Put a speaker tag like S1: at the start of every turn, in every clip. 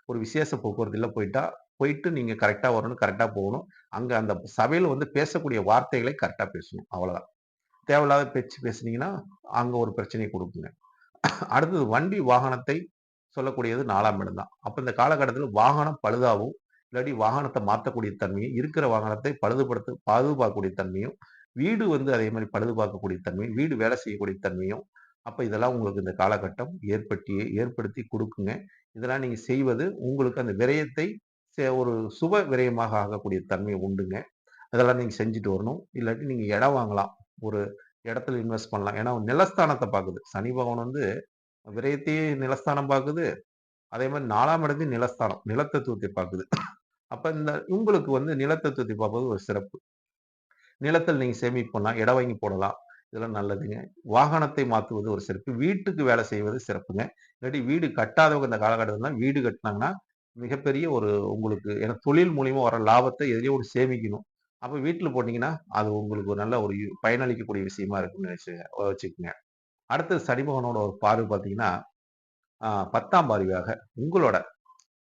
S1: ஒரு விசேஷ போக்குவரத்துல போயிட்டு நீங்க கரெக்ட்டா வரணும், கரெக்ட்டா போகணும். அங்க அந்த சபையில வந்து பேசக்கூடிய வார்த்தைகளை கரெக்ட்டா பேசணும். அவ்வளதான். தேவையில்லாத பேச்சு பேசுனீங்கன்னா, அங்க ஒரு பிரச்சனைய குடுக்குங்க. அடுத்தது வண்டி வாகனத்தை சொல்லக்கூடியது 4ஆம் இடம் தான். அப்ப இந்த காலகட்டத்தில வாகனம் பழுதாவும், இல்லாட்டி வாகனத்த மாத்தக்கூடிய தன்மையும், இருக்கிற வாகனத்தை பழுது பார்க்கக்கூடிய தன்மையும், வீடு வந்து அதே மாரி பழுது பார்க்கக்கூடிய தன்மையும், வீடு வேலை செய்யக்கூடிய தன்மையும், அப்ப இதெல்லாம் உங்களுக்கு இந்த காலகட்டம் ஏற்படுத்தி குடுக்குங்க. இதெல்லாம் நீங்க செய்வது உங்களுக்கு அந்த விரயத்தை ஒரு சுப விரயமாக ஆகக்கூடிய தன்மை உண்டுங்க. அதெல்லாம் நீங்க செஞ்சுட்டு வரணும். இல்லாட்டி நீங்க இடம் வாங்கலாம். ஒரு இடத்துல இன்வெஸ்ட் பண்ணலாம். ஏன்னா நிலஸ்தானத்த பாக்குது. சனி பகவான் வந்து விரயத்தையும் நிலஸ்தானம் பாக்குது. அதே மாரி 4ஆம் இடத்தையும் நிலஸ்தானம், நிலத்தத்துவத்தை பாக்குது. அப்ப இந்த உங்களுக்கு வந்து நிலத்தத்துவத்தை பார்ப்பது ஒரு சிறப்பு. நிலத்தில் நீங்க சேமிப்பு பண்ணலாம். இடம் வாங்கி போடலாம். இதெல்லாம் நல்லதுங்க. வாகனத்தை மாத்துவது ஒரு சிறப்பு. வீட்டுக்கு வேலை செய்வது சிறப்புங்க. இல்லாட்டி வீடு கட்டாதவங்க இந்த காலகட்டத்தில வீடு கட்டுனாங்கன்னா, மிகப்பெரிய ஒரு உங்களுக்கு ஏன்னா தொழில் மூலியமா வர லாபத்த எதுலயோ ஒண்ணு சேமிக்கணும். அப்ப வீட்ல போட்டீங்கன்னா, அது உங்களுக்கு ஒரு நல்ல ஒரு பயனளிக்கக்கூடிய விஷயமா இருக்கும்னு வச்சுக்கங்க. அடுத்தது சனி பகவானோட ஒரு பார்வை பார்த்தீங்கன்னா, 10ஆம் பார்வையாக உங்களோட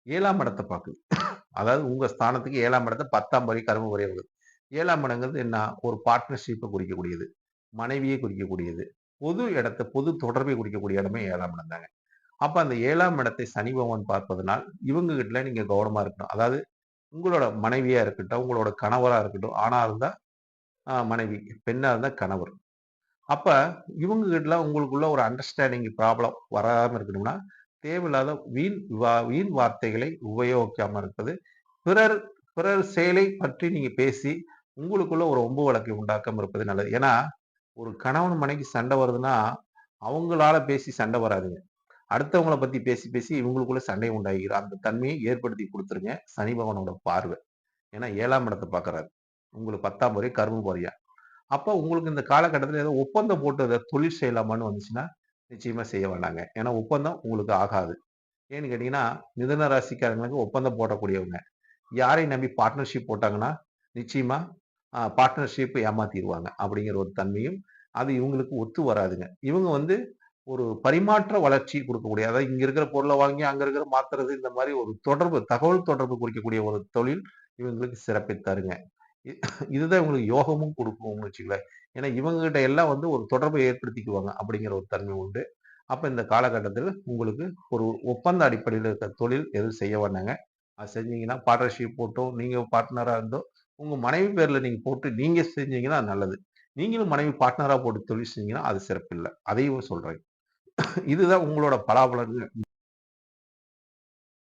S1: 7ஆம் இடத்த பாக்குது. அதாவது உங்க ஸ்தானத்துக்கு 7ஆம் இடத்த 10ஆம் பார்வை கர்ம பார்வை வருது. 7ஆம் இடங்கிறது என்ன? ஒரு பார்ட்னர்ஷிப்ப குறிக்கக்கூடியது. மனைவியை குறிக்கக்கூடியது. பொது தொடர்பை குறிக்கக்கூடிய இடமே 7ஆம் இடம் தாங்க. அப்ப அந்த 7ஆம் இடத்தை சனி பகவான் பார்ப்பதனால், இவங்க கிட்டல நீங்க கவனமா இருக்கணும். அதாவது உங்களோட மனைவியா இருக்கட்டும், உங்களோட கணவரா இருக்கட்டும், ஆணா இருந்தா மனைவி, பெண்ணா இருந்தா கணவர். அப்ப இவங்க கிட்டலாம் உங்களுக்குள்ள ஒரு அண்டர்ஸ்டாண்டிங் ப்ராப்ளம் வராம இருக்கணும்னா, தேவையில்லாத வீண் வார்த்தைகளை உபயோகிக்காம இருப்பது. பிறர் பிறர் செயலை பற்றி நீங்க பேசி, உங்களுக்குள்ள ஒரு வம்பு வழக்கை உண்டாக்காம இருப்பது நல்லது. ஏன்னா, ஒரு கணவன் மனைவிக்கு சண்டை வருதுன்னா, அவங்களால பேசி சண்டை வராதுங்க. அடுத்தவங்கள பத்தி பேசி, பேசி இவங்களுக்குள்ள சண்டை உண்டாகிரும். அந்த தன்மையை ஏற்படுத்தி குடுத்துருங்க. சனி பகவானோட பார்வை. ஏன்னா 7ஆம் இடத்த பார்க்குறாரு. உங்களுக்கு 10ஆம் பார்வை கர்ம பார்வையா. அப்ப உங்களுக்கு இந்த காலகட்டத்தில ஏதோ ஒப்பந்தம் போட்டு ஏதோ தொழில் செய்யலாமான்னு வந்துச்சுன்னா, நிச்சயமா செய்ய வேண்டாங்க. ஏன்னா ஒப்பந்தம் உங்களுக்கு ஆகாது. ஏன்னு கேட்டீங்கன்னா, மிதுன ராசிக்காரங்களுக்கு ஒப்பந்தம் போடக்கூடியவங்க. யாரையும் நம்பி பார்ட்னர்ஷிப் போட்டாங்கன்னா, நிச்சயமா பார்ட்னர்ஷிப் ஏமாத்திருவாங்க. அப்படிங்கிற ஒரு தன்மையும், அது இவங்களுக்கு ஒத்து வராதுங்க. இவங்க வந்து ஒரு பரிமாற்ற வளர்ச்சி குடுக்கக்கூடிய, அதாவது இங்க இருக்கிற பொருள வாங்கி அங்க இருக்கிற மாத்துறது, இந்த மாரி ஒரு தகவல் தொடர்பு குறிக்கக்கூடிய ஒரு தொழில் இவங்களுக்கு சிறப்பை தருங்க. இ இதுதான் இவங்களுக்கு யோகமும் குடுக்கும்னு வச்சுக்கங்களேன். ஏன்னா இவங்க கிட்ட எல்லாம் வந்து ஒரு தொடர்பை ஏற்படுத்திக்குவாங்க அப்படிங்கிற ஒரு தன்மை உண்டு. அப்ப இந்த காலகட்டத்தில உங்களுக்கு ஒரு ஒப்பந்த அடிப்படையில இருக்க தொழில் எதுவும் செய்ய வேண்டாங்க. அது செஞ்சீங்கன்னா பார்ட்னர்ஷிப் போட்டோ, நீங்க பார்ட்னரா இருந்தோ, உங்க மனைவி பேர்ல நீங்க போட்டு நீங்க செஞ்சீங்கன்னா அது நல்லது. நீங்களும் மனைவி பார்ட்னரா போட்டு தொழில் செஞ்சீங்கன்னா அது சிறப்பில்ல. அதையும் சொல்றேன். இதுதான் உங்களோட பலாபலன்கள்.